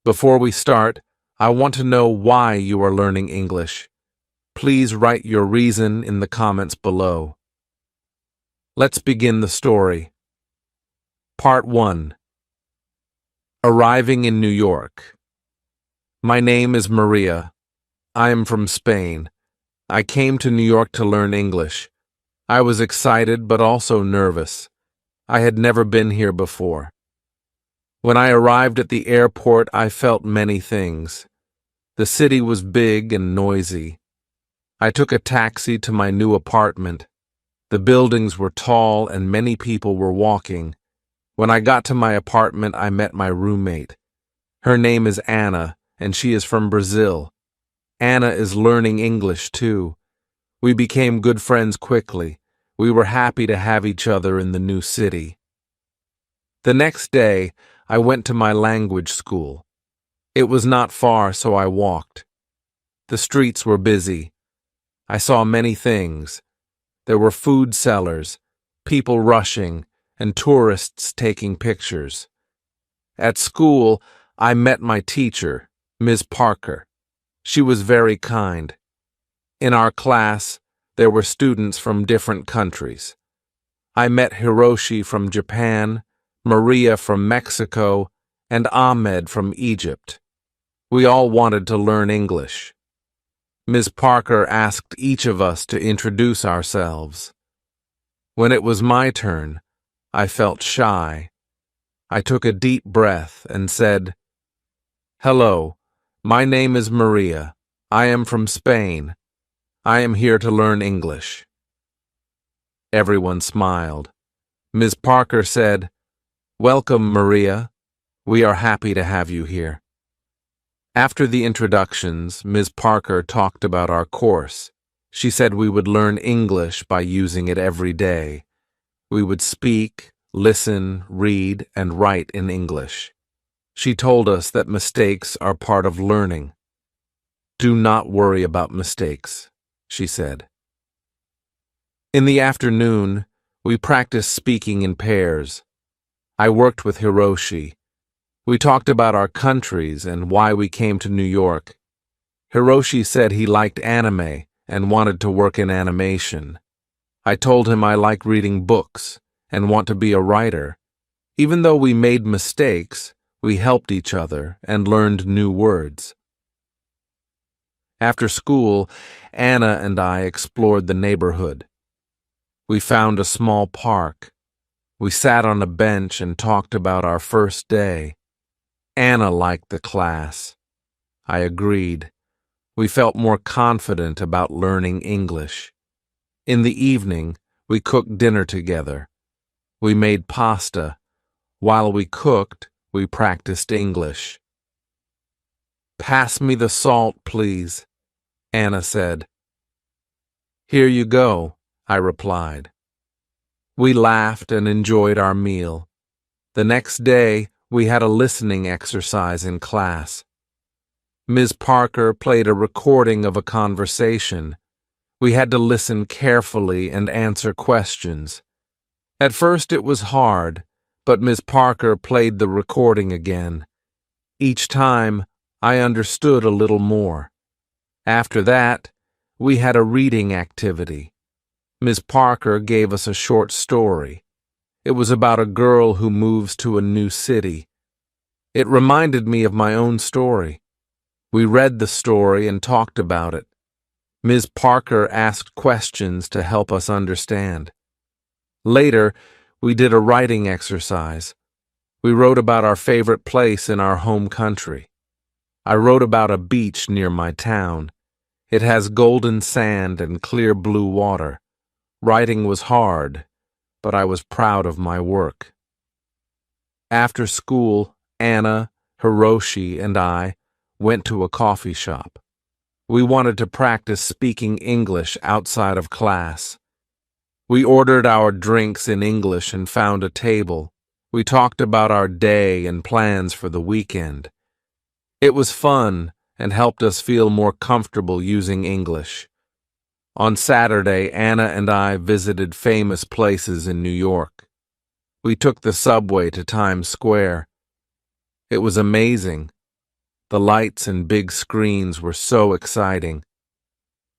Before we start, I want to know why you are learning English. Please write your reason in the comments below. Let's begin the story. Part 1. Arriving in New York. My name is Maria. I am from Spain. I came to New York to learn English. I was excited but also nervous. I had never been here before. When I arrived at the airport, I felt many things. The city was big and noisy. I took a taxi to my new apartment. The buildings were tall and many people were walking. When I got to my apartment, I met my roommate. Her name is Anna, and she is from Brazil. Anna is learning English too. We became good friends quickly. We were happy to have each other in the new city. The next day, I went to my language school. It was not far, so I walked. The streets were busy. I saw many things. There were food sellers, people rushing, and tourists taking pictures. At school, I met my teacher, Ms. Parker. She was very kind. In our class, there were students from different countries. I met Hiroshi from Japan, Maria from Mexico, and Ahmed from Egypt. We all wanted to learn English. Ms. Parker asked each of us to introduce ourselves. When it was my turn, I felt shy. I took a deep breath and said, "Hello, my name is Maria. I am from Spain. I am here to learn English." Everyone smiled. Ms. Parker said, "Welcome, Maria. We are happy to have you here." After the introductions, Ms. Parker talked about our course. She said we would learn English by using it every day. We would speak, listen, read, and write in English. She told us that mistakes are part of learning. "Do not worry about mistakes," she said. In the afternoon, we practiced speaking in pairs. I worked with Hiroshi. We talked about our countries and why we came to New York. Hiroshi said he liked anime and wanted to work in animation. I told him I like reading books and want to be a writer. Even though we made mistakes, we helped each other and learned new words. After school, Anna and I explored the neighborhood. We found a small park. We sat on a bench and talked about our first day. Anna liked the class. I agreed. We felt more confident about learning English. In the evening, we cooked dinner together. We made pasta. While we cooked, we practiced English. "Pass me the salt, please," Anna said. "Here you go," I replied. We laughed and enjoyed our meal. The next day, we had a listening exercise in class. Ms. Parker played a recording of a conversation. We had to listen carefully and answer questions. At first it was hard, but Ms. Parker played the recording again. Each time, I understood a little more. After that, we had a reading activity. Ms. Parker gave us a short story. It was about a girl who moves to a new city. It reminded me of my own story. We read the story and talked about it. Ms. Parker asked questions to help us understand. Later, we did a writing exercise. We wrote about our favorite place in our home country. I wrote about a beach near my town. It has golden sand and clear blue water. Writing was hard, but I was proud of my work. After school, Anna, Hiroshi, and I went to a coffee shop. We wanted to practice speaking English outside of class. We ordered our drinks in English and found a table. We talked about our day and plans for the weekend. It was fun and helped us feel more comfortable using English. On Saturday, Anna and I visited famous places in New York. We took the subway to Times Square. It was amazing. The lights and big screens were so exciting.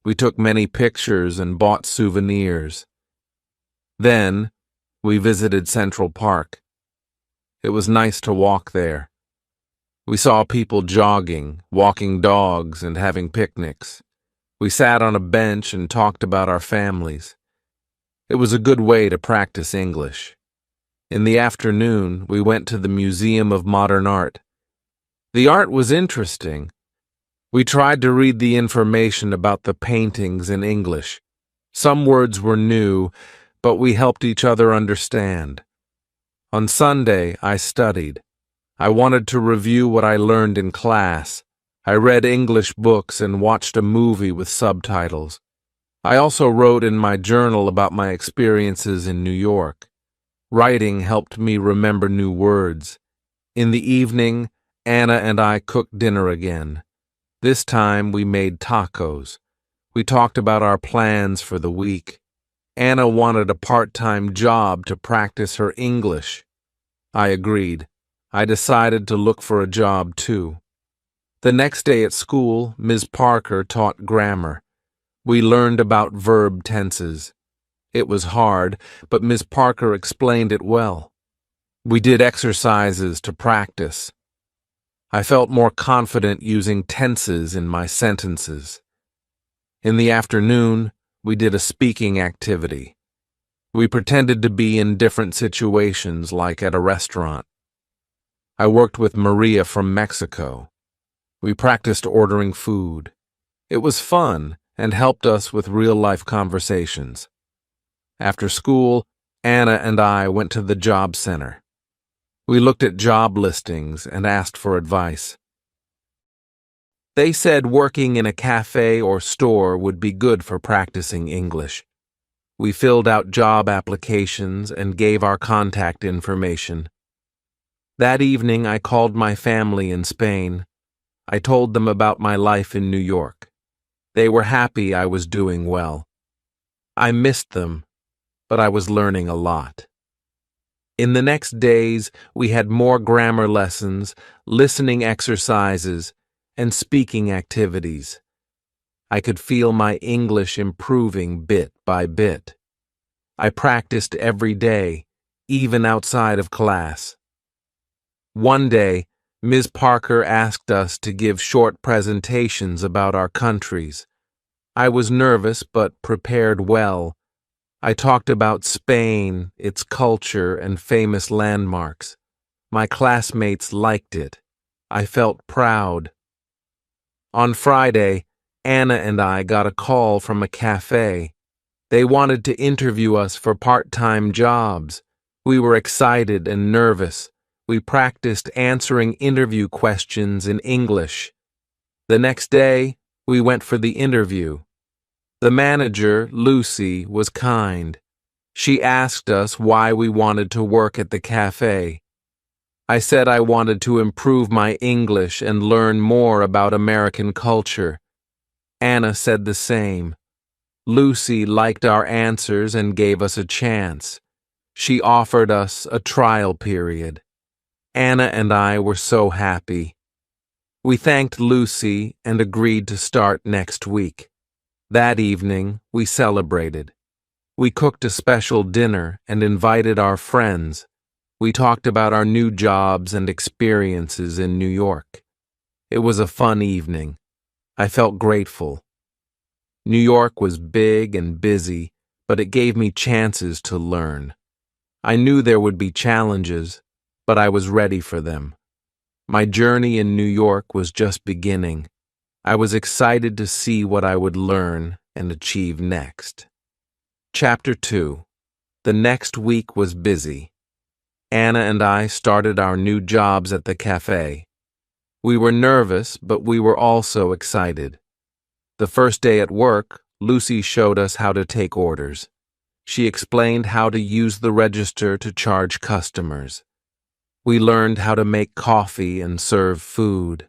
We took many pictures and bought souvenirs. Then, we visited Central Park. It was nice to walk there. We saw people jogging, walking dogs, and having picnics. We sat on a bench and talked about our families. It was a good way to practice English. In the afternoon, we went to the Museum of Modern Art. The art was interesting. We tried to read the information about the paintings in English. Some words were new, but we helped each other understand. On Sunday, I studied. I wanted to review what I learned in class. I read English books and watched a movie with subtitles. I also wrote in my journal about my experiences in New York. Writing helped me remember new words. In the evening, Anna and I cooked dinner again. This time we made tacos. We talked about our plans for the week. Anna wanted a part-time job to practice her English. I agreed. I decided to look for a job too. The next day at school, Ms. Parker taught grammar. We learned about verb tenses. It was hard, but Ms. Parker explained it well. We did exercises to practice. I felt more confident using tenses in my sentences. In the afternoon, we did a speaking activity. We pretended to be in different situations, like at a restaurant. I worked with Maria from Mexico. We practiced ordering food. It was fun and helped us with real-life conversations. After school, Anna and I went to the job center. We looked at job listings and asked for advice. They said working in a cafe or store would be good for practicing English. We filled out job applications and gave our contact information. That evening, I called my family in Spain. I told them about my life in New York. They were happy I was doing well. I missed them, but I was learning a lot. In the next days, we had more grammar lessons, listening exercises, and speaking activities. I could feel my English improving bit by bit. I practiced every day, even outside of class. One day, Ms. Parker asked us to give short presentations about our countries. I was nervous but prepared well. I talked about Spain, its culture, and famous landmarks. My classmates liked it. I felt proud. On Friday, Anna and I got a call from a cafe. They wanted to interview us for part-time jobs. We were excited and nervous. We practiced answering interview questions in English. The next day, we went for the interview. The manager, Lucy, was kind. She asked us why we wanted to work at the cafe. I said I wanted to improve my English and learn more about American culture. Anna said the same. Lucy liked our answers and gave us a chance. She offered us a trial period. Anna and I were so happy. We thanked Lucy and agreed to start next week. That evening, we celebrated. We cooked a special dinner and invited our friends. We talked about our new jobs and experiences in New York. It was a fun evening. I felt grateful. New York was big and busy, but it gave me chances to learn. I knew there would be challenges, but I was ready for them. My journey in New York was just beginning. I was excited to see what I would learn and achieve next. Chapter 2. The next week was busy. Anna and I started our new jobs at the cafe. We were nervous, but we were also excited. The first day at work, Lucy showed us how to take orders. She explained how to use the register to charge customers. We learned how to make coffee and serve food.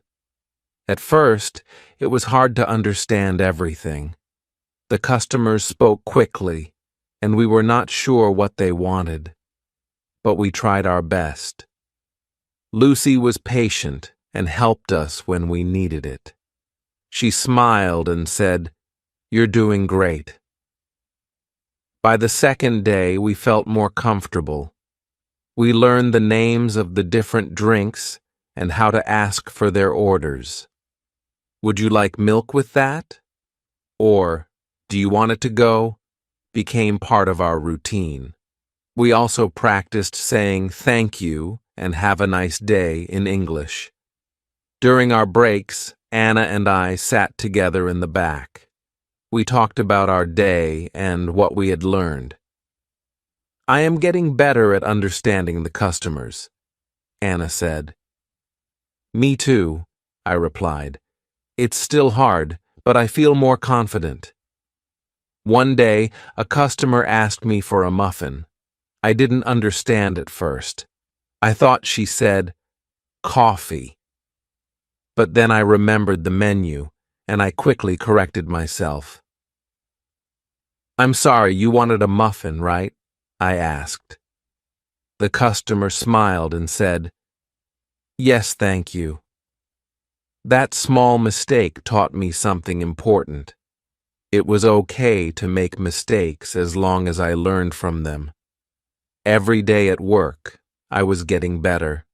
At first, it was hard to understand everything. The customers spoke quickly, and we were not sure what they wanted. But we tried our best. Lucy was patient and helped us when we needed it. She smiled and said, "You're doing great." By the second day, we felt more comfortable. We learned the names of the different drinks and how to ask for their orders. "Would you like milk with that?" Or, "Do you want it to go?" became part of our routine. We also practiced saying thank you and have a nice day in English. During our breaks, Anna and I sat together in the back. We talked about our day and what we had learned. "I am getting better at understanding the customers," Anna said. "Me too," I replied. "It's still hard, but I feel more confident." One day, a customer asked me for a muffin. I didn't understand at first. I thought she said, "coffee." But then I remembered the menu, and I quickly corrected myself. "I'm sorry, you wanted a muffin, right?" I asked. The customer smiled and said, "Yes, thank you." That small mistake taught me something important. It was okay to make mistakes as long as I learned from them. Every day at work, I was getting better.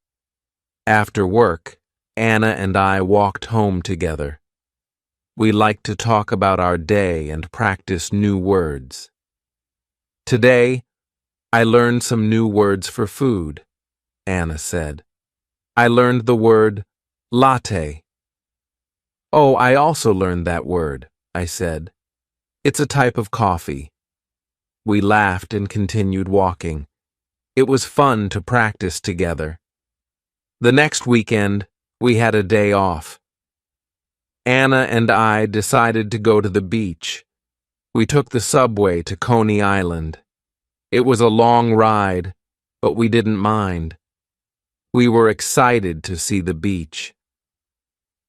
After work, Anna and I walked home together. We liked to talk about our day and practice new words. Today, I learned some new words for food, Anna said. I learned the word latte. "Oh, I also learned that word," I said. "It's a type of coffee." We laughed and continued walking. It was fun to practice together. The next weekend, we had a day off. Anna and I decided to go to the beach. We took the subway to Coney Island. It was a long ride, but we didn't mind. We were excited to see the beach.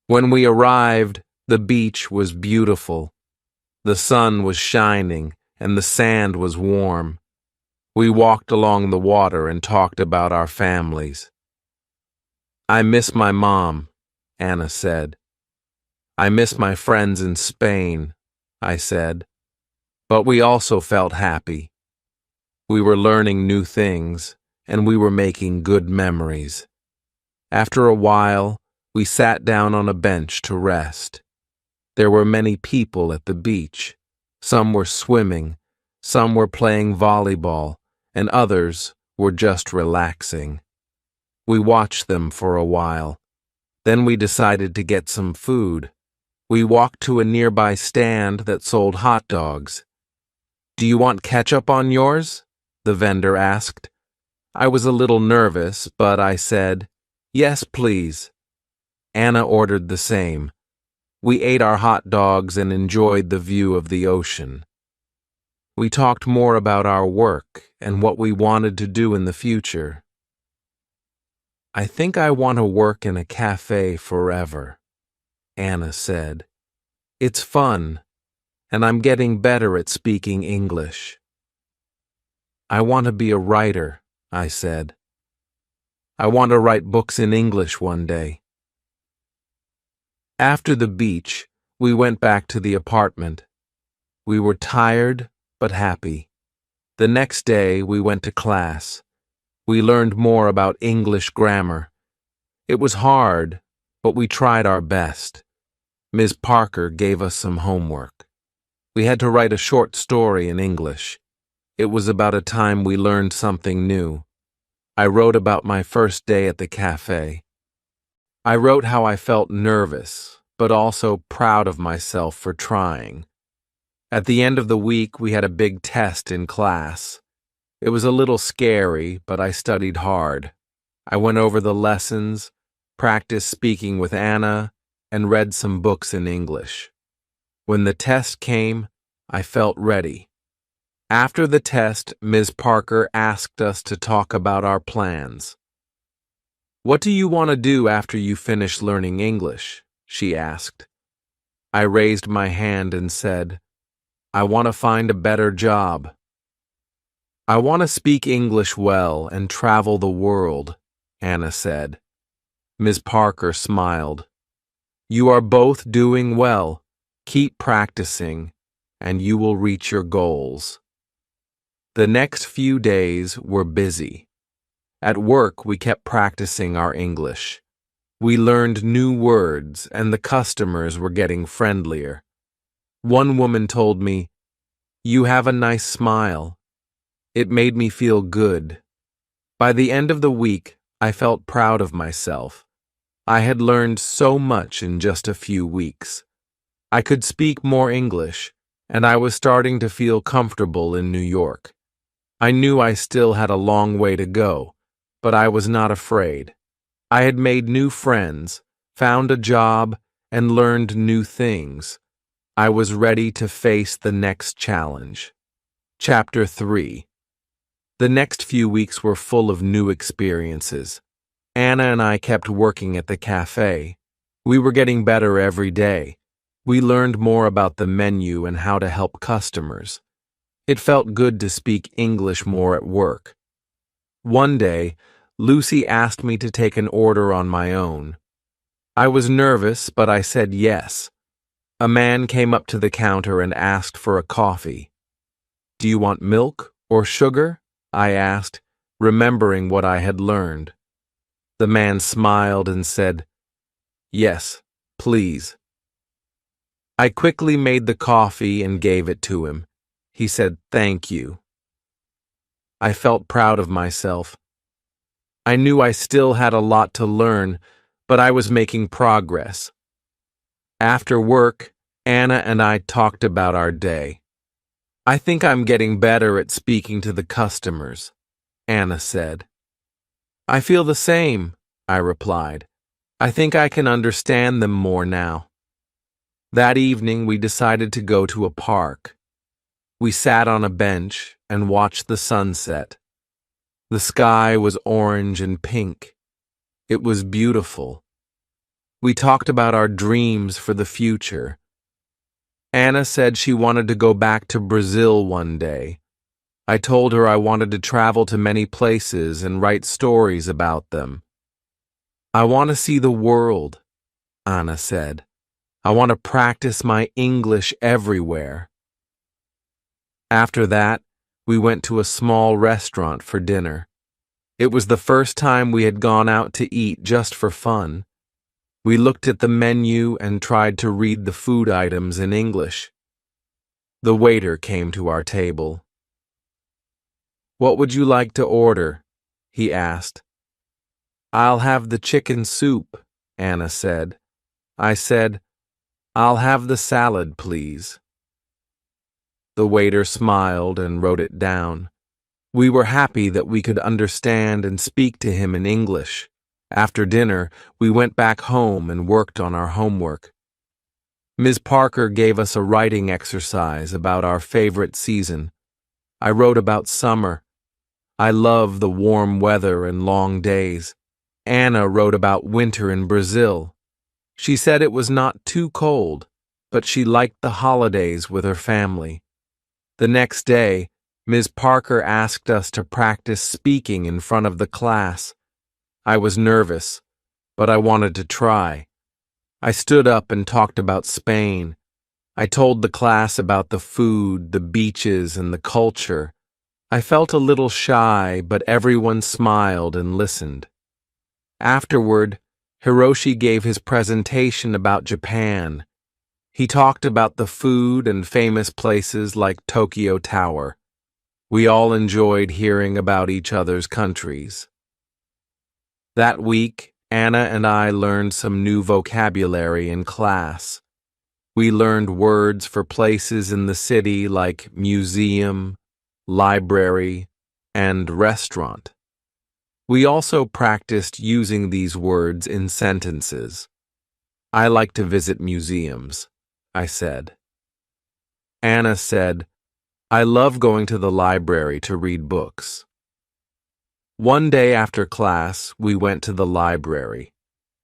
When we arrived, the beach was beautiful. The sun was shining and the sand was warm. We walked along the water and talked about our families. "I miss my mom," Anna said. "I miss my friends in Spain," I said. But we also felt happy. We were learning new things, and we were making good memories. After a while, we sat down on a bench to rest. There were many people at the beach. Some were swimming, some were playing volleyball, and others were just relaxing. We watched them for a while. Then we decided to get some food. We walked to a nearby stand that sold hot dogs. "Do you want ketchup on yours?" the vendor asked. I was a little nervous, but I said, "Yes, please." Anna ordered the same. We ate our hot dogs and enjoyed the view of the ocean. We talked more about our work and what we wanted to do in the future. "I think I want to work in a cafe forever," Anna said. "It's fun, and I'm getting better at speaking English." "I want to be a writer," I said. "I want to write books in English one day." After the beach, we went back to the apartment. We were tired, but happy. The next day, we went to class. We learned more about English grammar. It was hard, but we tried our best. Ms. Parker gave us some homework. We had to write a short story in English. It was about a time we learned something new. I wrote about my first day at the cafe. I wrote how I felt nervous, but also proud of myself for trying. At the end of the week, we had a big test in class. It was a little scary, but I studied hard. I went over the lessons, practiced speaking with Anna, and read some books in English. When the test came, I felt ready. After the test, Ms. Parker asked us to talk about our plans. "What do you want to do after you finish learning English?" she asked. I raised my hand and said, "I want to find a better job." "I want to speak English well and travel the world," Anna said. Ms. Parker smiled. You are both doing well. Keep practicing, and you will reach your goals. The next few days were busy. At work, we kept practicing our English. We learned new words, and the customers were getting friendlier. One woman told me, "You have a nice smile." It made me feel good. By the end of the week, I felt proud of myself. I had learned so much in just a few weeks. I could speak more English, and I was starting to feel comfortable in New York. I knew I still had a long way to go, but I was not afraid. I had made new friends, found a job, and learned new things. I was ready to face the next challenge. Chapter 3. The next few weeks were full of new experiences. Anna and I kept working at the cafe. We were getting better every day. We learned more about the menu and how to help customers. It felt good to speak English more at work. One day, Lucy asked me to take an order on my own. I was nervous, but I said yes. A man came up to the counter and asked for a coffee. "Do you want milk or sugar?" I asked, remembering what I had learned. The man smiled and said, "Yes, please." I quickly made the coffee and gave it to him. He said, "Thank you." I felt proud of myself. I knew I still had a lot to learn, but I was making progress. After work, Anna and I talked about our day. "I think I'm getting better at speaking to the customers," Anna said. "I feel the same," I replied. "I think I can understand them more now." That evening, we decided to go to a park. We sat on a bench and watched the sunset. The sky was orange and pink. It was beautiful. We talked about our dreams for the future. Anna said she wanted to go back to Brazil one day. I told her I wanted to travel to many places and write stories about them. "I want to see the world," Anna said. "I want to practice my English everywhere." After that, we went to a small restaurant for dinner. It was the first time we had gone out to eat just for fun. We looked at the menu and tried to read the food items in English. The waiter came to our table. "What would you like to order?" he asked. "I'll have the chicken soup," Anna said. I said, "I'll have the salad, please." The waiter smiled and wrote it down. We were happy that we could understand and speak to him in English. After dinner, we went back home and worked on our homework. Ms. Parker gave us a writing exercise about our favorite season. I wrote about summer. I love the warm weather and long days. Anna wrote about winter in Brazil. She said it was not too cold, but she liked the holidays with her family. The next day, Ms. Parker asked us to practice speaking in front of the class. I was nervous, but I wanted to try. I stood up and talked about Spain. I told the class about the food, the beaches, and the culture. I felt a little shy, but everyone smiled and listened. Afterward, Hiroshi gave his presentation about Japan. He talked about the food and famous places like Tokyo Tower. We all enjoyed hearing about each other's countries. That week, Anna and I learned some new vocabulary in class. We learned words for places in the city like museum, library, and restaurant. We also practiced using these words in sentences. "I like to visit museums," I said. Anna said, "I love going to the library to read books." One day after class, we went to the library.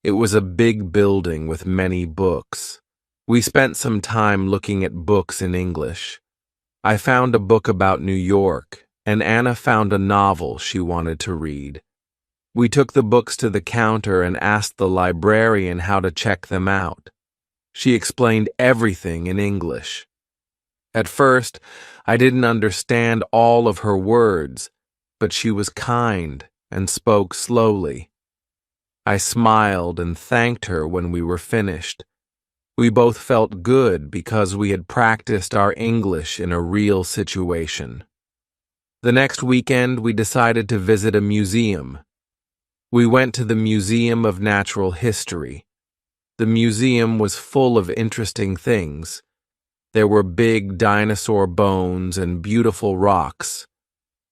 It was a big building with many books. We spent some time looking at books in English. I found a book about New York, and Anna found a novel she wanted to read. We took the books to the counter and asked the librarian how to check them out. She explained everything in English. At first, I didn't understand all of her words, but she was kind and spoke slowly. I smiled and thanked her when we were finished. We both felt good because we had practiced our English in a real situation. The next weekend, we decided to visit a museum. We went to the Museum of Natural History. The museum was full of interesting things. There were big dinosaur bones and beautiful rocks.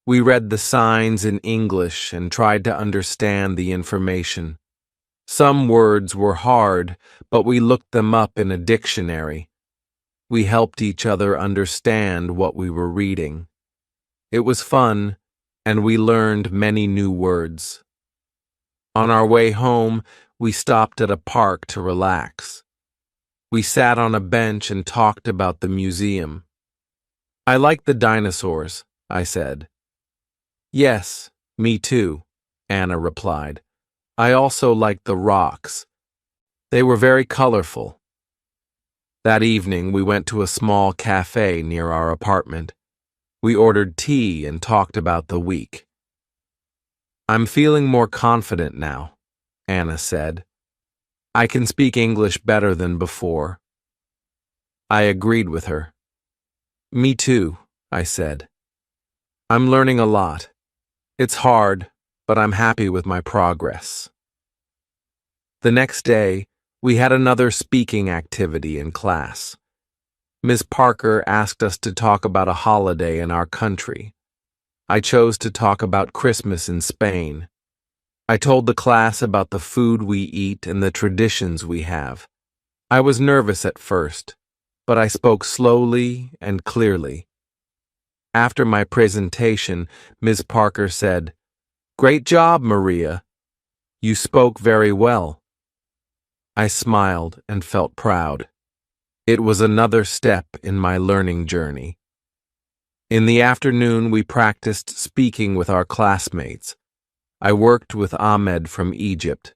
We read the signs in English and tried to understand the information. Some words were hard, but we looked them up in a dictionary. We helped each other understand what we were reading. It was fun, and we learned many new words. On our way home, we stopped at a park to relax. We sat on a bench and talked about the museum. "I like the dinosaurs," I said. "Yes, me too," Anna replied. "I also liked the rocks. They were very colorful." That evening, we went to a small cafe near our apartment. We ordered tea and talked about the week. "I'm feeling more confident now," Anna said. "I can speak English better than before." I agreed with her. "Me too," I said. "I'm learning a lot. It's hard, but I'm happy with my progress." The next day, we had another speaking activity in class. Ms. Parker asked us to talk about a holiday in our country. I chose to talk about Christmas in Spain. I told the class about the food we eat and the traditions we have. I was nervous at first, but I spoke slowly and clearly. After my presentation, Ms. Parker said, "Great job, Maria. You spoke very well." I smiled and felt proud. It was another step in my learning journey. In the afternoon, we practiced speaking with our classmates. I worked with Ahmed from Egypt.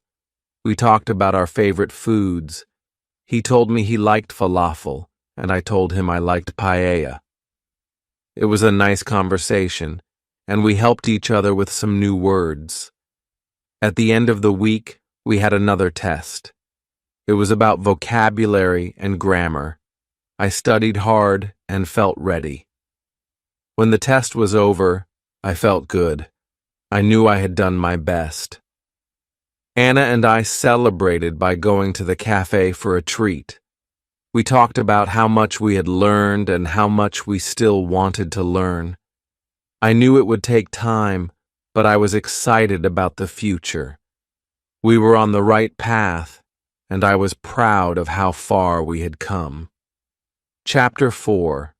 We talked about our favorite foods. He told me he liked falafel, and I told him I liked paella. It was a nice conversation, and we helped each other with some new words. At the end of the week, we had another test. It was about vocabulary and grammar. I studied hard and felt ready. When the test was over, I felt good. I knew I had done my best. Anna and I celebrated by going to the cafe for a treat. We talked about how much we had learned and how much we still wanted to learn. I knew it would take time, but I was excited about the future. We were on the right path, and I was proud of how far we had come. Chapter 4.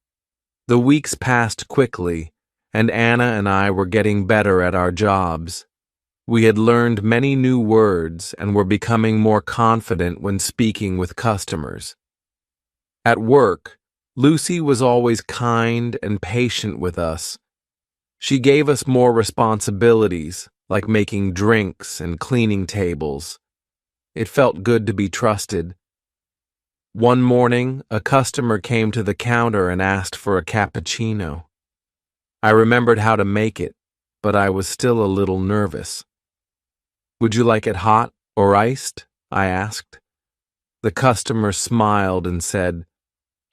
The weeks passed quickly, and Anna and I were getting better at our jobs. We had learned many new words and were becoming more confident when speaking with customers. At work, Lucy was always kind and patient with us. She gave us more responsibilities, like making drinks and cleaning tables. It felt good to be trusted. One morning, a customer came to the counter and asked for a cappuccino. I remembered how to make it, but I was still a little nervous. "Would you like it hot or iced?" I asked. The customer smiled and said,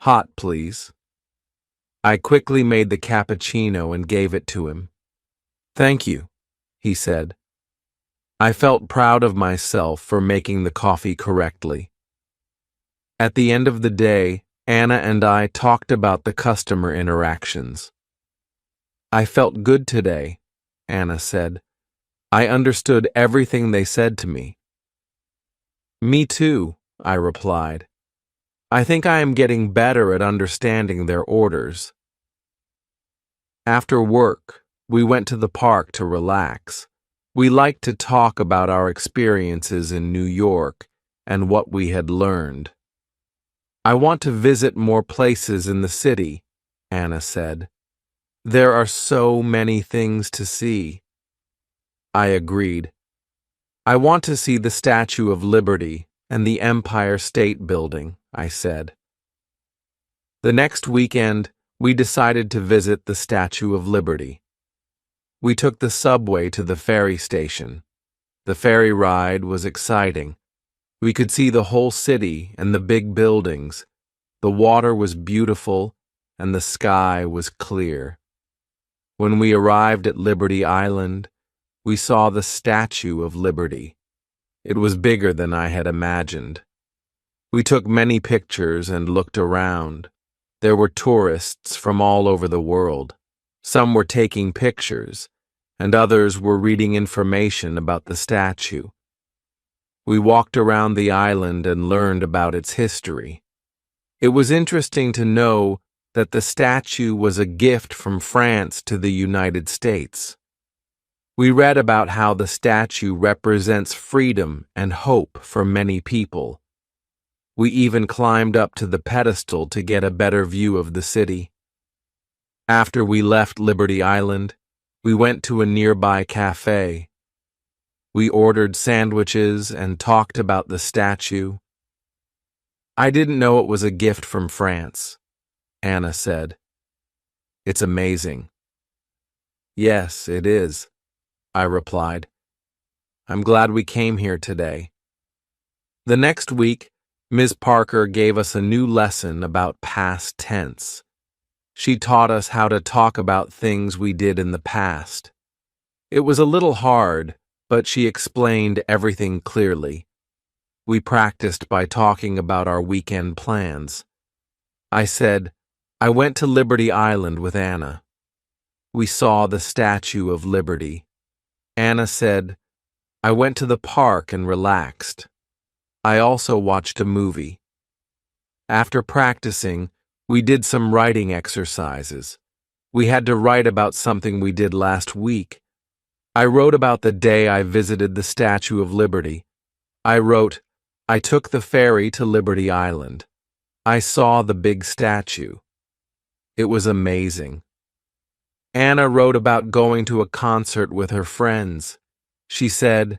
"Hot, please." I quickly made the cappuccino and gave it to him. "Thank you," he said. I felt proud of myself for making the coffee correctly. At the end of the day, Anna and I talked about the customer interactions. "I felt good today," Anna said. "I understood everything they said to me." "Me too," I replied. "I think I am getting better at understanding their orders." After work, we went to the park to relax. We liked to talk about our experiences in New York and what we had learned. "I want to visit more places in the city," Anna said. "There are so many things to see." I agreed. I want to see the Statue of Liberty and the Empire State Building, I said. The next weekend, we decided to visit the Statue of Liberty. We took the subway to the ferry station. The ferry ride was exciting. We could see the whole city and the big buildings. The water was beautiful and the sky was clear. When we arrived at Liberty Island, we saw the Statue of Liberty. It was bigger than I had imagined. We took many pictures and looked around. There were tourists from all over the world. Some were taking pictures, and others were reading information about the statue. We walked around the island and learned about its history. It was interesting to know that the statue was a gift from France to the United States. We read about how the statue represents freedom and hope for many people. We even climbed up to the pedestal to get a better view of the city. After we left Liberty Island, we went to a nearby cafe. We ordered sandwiches and talked about the statue. I didn't know it was a gift from France, Anna said. It's amazing. Yes, it is, I replied. I'm glad we came here today. The next week, Ms. Parker gave us a new lesson about past tense. She taught us how to talk about things we did in the past. It was a little hard, but she explained everything clearly. We practiced by talking about our weekend plans. I said, I went to Liberty Island with Anna. We saw the Statue of Liberty. Anna said, I went to the park and relaxed. I also watched a movie. After practicing, we did some writing exercises. We had to write about something we did last week. I wrote about the day I visited the Statue of Liberty. I wrote, I took the ferry to Liberty Island. I saw the big statue. It was amazing. Anna wrote about going to a concert with her friends. She said,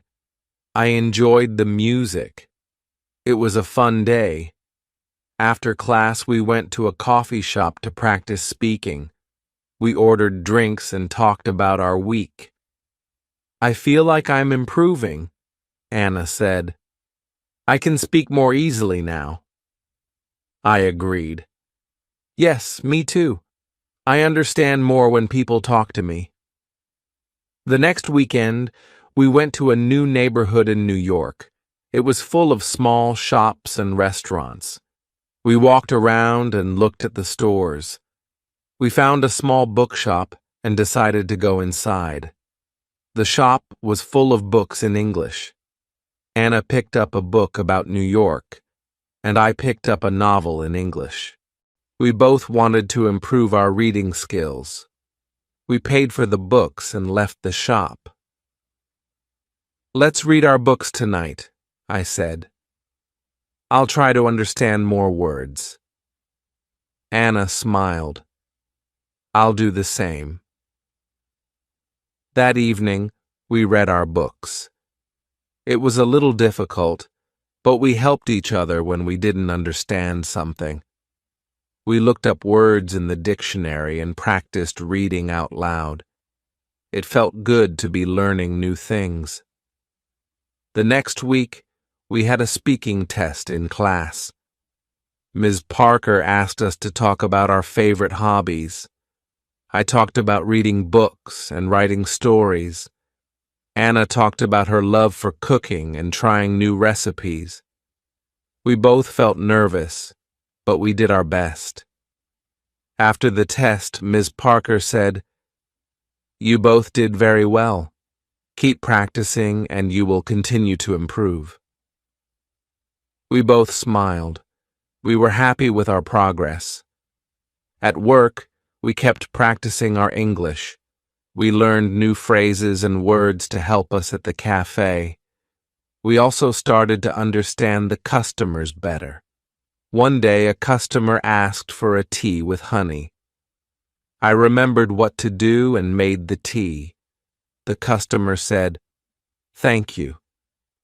I enjoyed the music. It was a fun day. After class, we went to a coffee shop to practice speaking. We ordered drinks and talked about our week. I feel like I'm improving, Anna said. I can speak more easily now. I agreed. Yes, me too. I understand more when people talk to me. The next weekend, we went to a new neighborhood in New York. It was full of small shops and restaurants. We walked around and looked at the stores. We found a small bookshop and decided to go inside. The shop was full of books in English. Anna picked up a book about New York, and I picked up a novel in English. We both wanted to improve our reading skills. We paid for the books and left the shop. Let's read our books tonight, I said. I'll try to understand more words. Anna smiled. I'll do the same. That evening, we read our books. It was a little difficult, but we helped each other when we didn't understand something. We looked up words in the dictionary and practiced reading out loud. It felt good to be learning new things. The next week, we had a speaking test in class. Ms. Parker asked us to talk about our favorite hobbies. I talked about reading books and writing stories. Anna talked about her love for cooking and trying new recipes. We both felt nervous, but we did our best. After the test, Ms. Parker said, "You both did very well. Keep practicing and you will continue to improve." We both smiled. We were happy with our progress. At work, we kept practicing our English. We learned new phrases and words to help us at the cafe. We also started to understand the customers better. One day, a customer asked for a tea with honey. I remembered what to do and made the tea. The customer said, "Thank you,"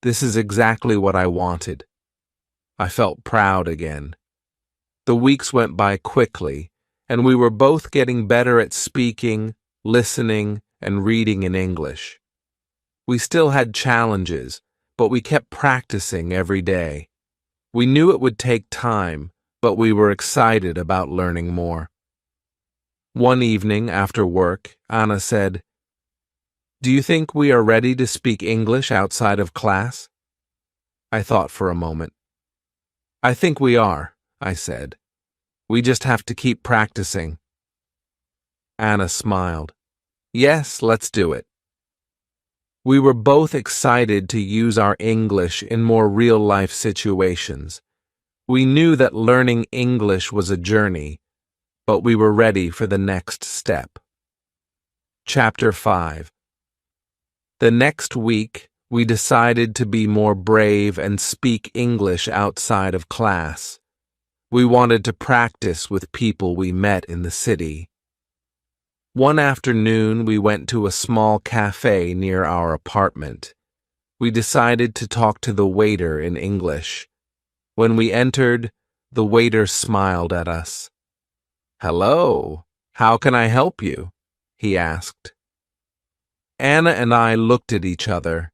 This is exactly what I wanted. I felt proud again. The weeks went by quickly, and we were both getting better at speaking, listening, and reading in English. We still had challenges, but we kept practicing every day. We knew it would take time, but we were excited about learning more. One evening after work, Anna said, "Do you think we are ready to speak English outside of class?" I thought for a moment. "I think we are," I said. "We just have to keep practicing." Anna smiled. "Yes, let's do it." We were both excited to use our English in more real-life situations. We knew that learning English was a journey, but we were ready for the next step. Chapter 5. The next week, we decided to be more brave and speak English outside of class. We wanted to practice with people we met in the city. One afternoon, we went to a small cafe near our apartment. We decided to talk to the waiter in English. When we entered, the waiter smiled at us. "Hello, how can I help you?" he asked. Anna and I looked at each other.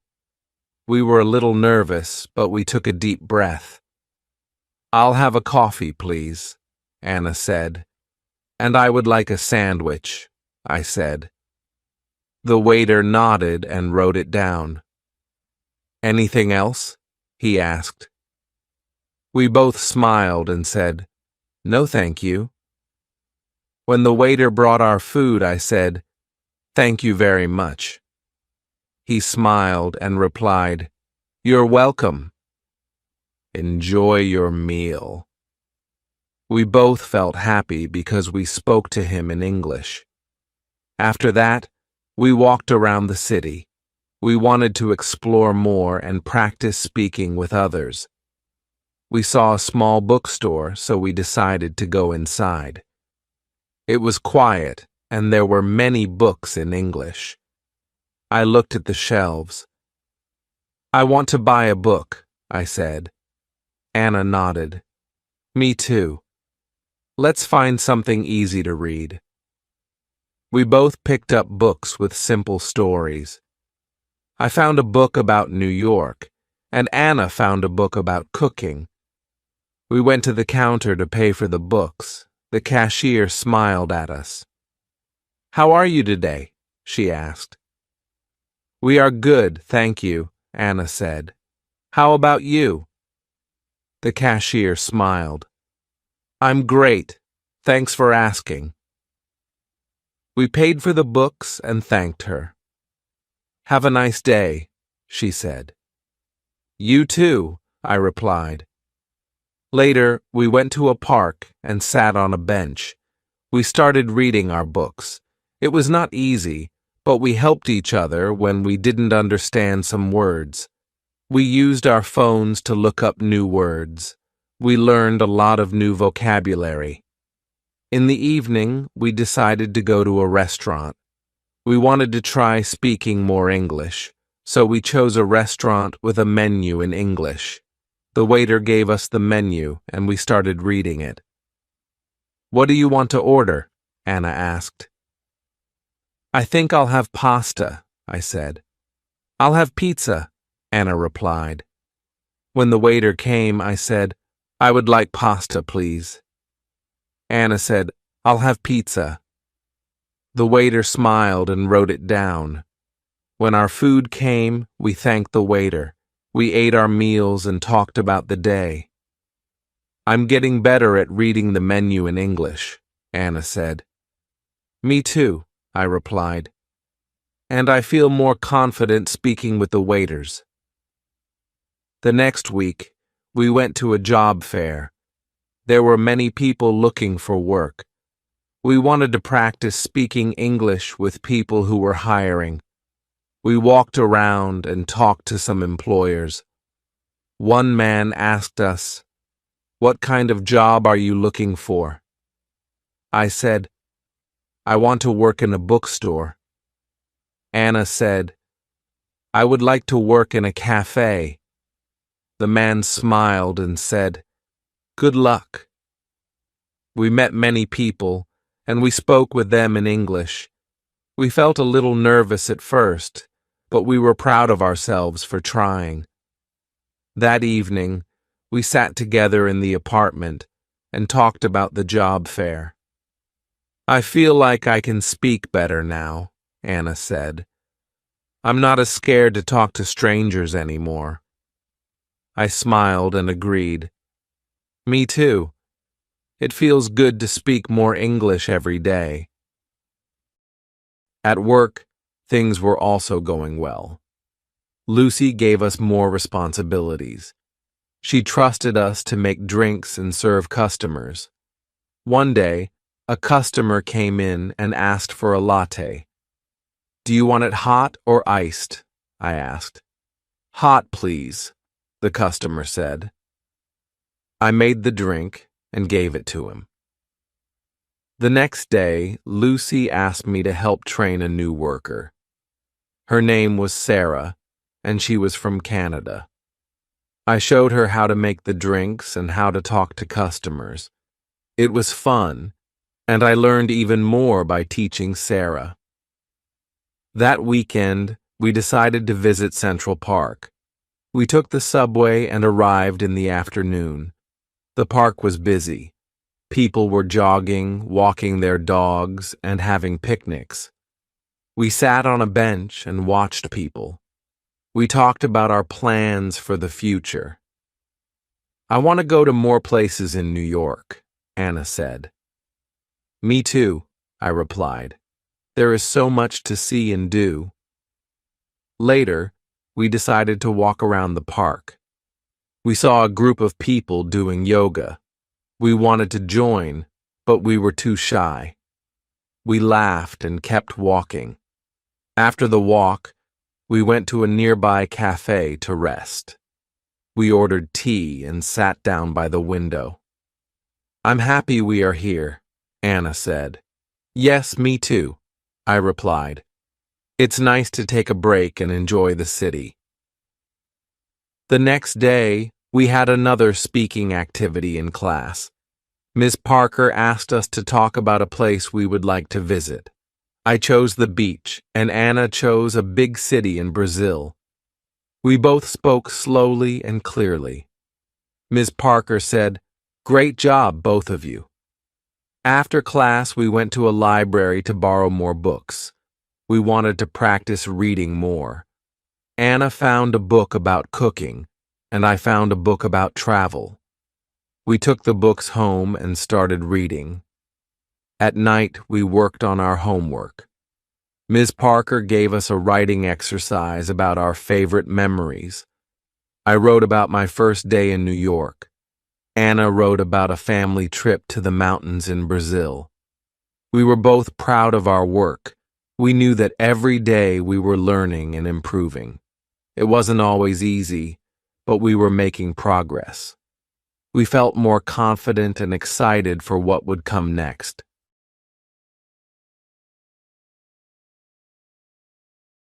We were a little nervous, but we took a deep breath. "I'll have a coffee, please," Anna said. "And I would like a sandwich," I said. The waiter nodded and wrote it down. "Anything else?" he asked. We both smiled and said, "No, thank you." When the waiter brought our food, I said, "Thank you very much." He smiled and replied, "You're welcome." "Enjoy your meal." We both felt happy because we spoke to him in English. After that, we walked around the city. We wanted to explore more and practice speaking with others. We saw a small bookstore, so we decided to go inside. It was quiet, and there were many books in English. I looked at the shelves. "I want to buy a book," I said. Anna nodded. "Me too. Let's find something easy to read." We both picked up books with simple stories. I found a book about New York, and Anna found a book about cooking. We went to the counter to pay for the books. The cashier smiled at us. "How are you today?" she asked. "We are good, thank you," Anna said. "How about you?" The cashier smiled. "I'm great. Thanks for asking." We paid for the books and thanked her. "Have a nice day," she said. "You too," I replied. Later, we went to a park and sat on a bench. We started reading our books. It was not easy, but we helped each other when we didn't understand some words. We used our phones to look up new words. We learned a lot of new vocabulary. In the evening, we decided to go to a restaurant. We wanted to try speaking more English, so we chose a restaurant with a menu in English. The waiter gave us the menu, and we started reading it. "What do you want to order?" Anna asked. "I think I'll have pasta," I said. "I'll have pizza," Anna replied. When the waiter came, I said, "I would like pasta, please." Anna said, "I'll have pizza." The waiter smiled and wrote it down. When our food came, we thanked the waiter. We ate our meals and talked about the day. "I'm getting better at reading the menu in English," Anna said. "Me too," I replied. "And I feel more confident speaking with the waiters." The next week, we went to a job fair. There were many people looking for work. We wanted to practice speaking English with people who were hiring. We walked around and talked to some employers. One man asked us, "What kind of job are you looking for?" I said, "I want to work in a bookstore." Anna said, I would like to work in a cafe. The man smiled and said, "Good luck." We met many people, and we spoke with them in English. We felt a little nervous at first, but we were proud of ourselves for trying. That evening, we sat together in the apartment and talked about the job fair. "I feel like I can speak better now," Anna said. "I'm not as scared to talk to strangers anymore." I smiled and agreed. "Me too. It feels good to speak more English every day." At work, things were also going well. Lucy gave us more responsibilities. She trusted us to make drinks and serve customers. One day, a customer came in and asked for a latte. "Do you want it hot or iced?" I asked. "Hot, please," the customer said. I made the drink and gave it to him. The next day, Lucy asked me to help train a new worker. Her name was Sarah, and she was from Canada. I showed her how to make the drinks and how to talk to customers. It was fun, and I learned even more by teaching Sarah. That weekend, we decided to visit Central Park. We took the subway and arrived in the afternoon. The park was busy. People were jogging, walking their dogs, and having picnics. We sat on a bench and watched people. We talked about our plans for the future. "I want to go to more places in New York," Anna said. "Me too," I replied. "There is so much to see and do." Later, we decided to walk around the park. We saw a group of people doing yoga. We wanted to join, but we were too shy. We laughed and kept walking. After the walk, we went to a nearby cafe to rest. We ordered tea and sat down by the window. "I'm happy we are here," Anna said. "Yes, me too," I replied. "It's nice to take a break and enjoy the city." The next day, we had another speaking activity in class. Ms. Parker asked us to talk about a place we would like to visit. I chose the beach, and Anna chose a big city in Brazil. We both spoke slowly and clearly. Ms. Parker said, "Great job, both of you." After class, we went to a library to borrow more books. We wanted to practice reading more. Anna found a book about cooking, and I found a book about travel. We took the books home and started reading. At night, we worked on our homework. Ms. Parker gave us a writing exercise about our favorite memories. I wrote about my first day in New York. Anna wrote about a family trip to the mountains in Brazil. We were both proud of our work. We knew that every day we were learning and improving. It wasn't always easy, but we were making progress. We felt more confident and excited for what would come next.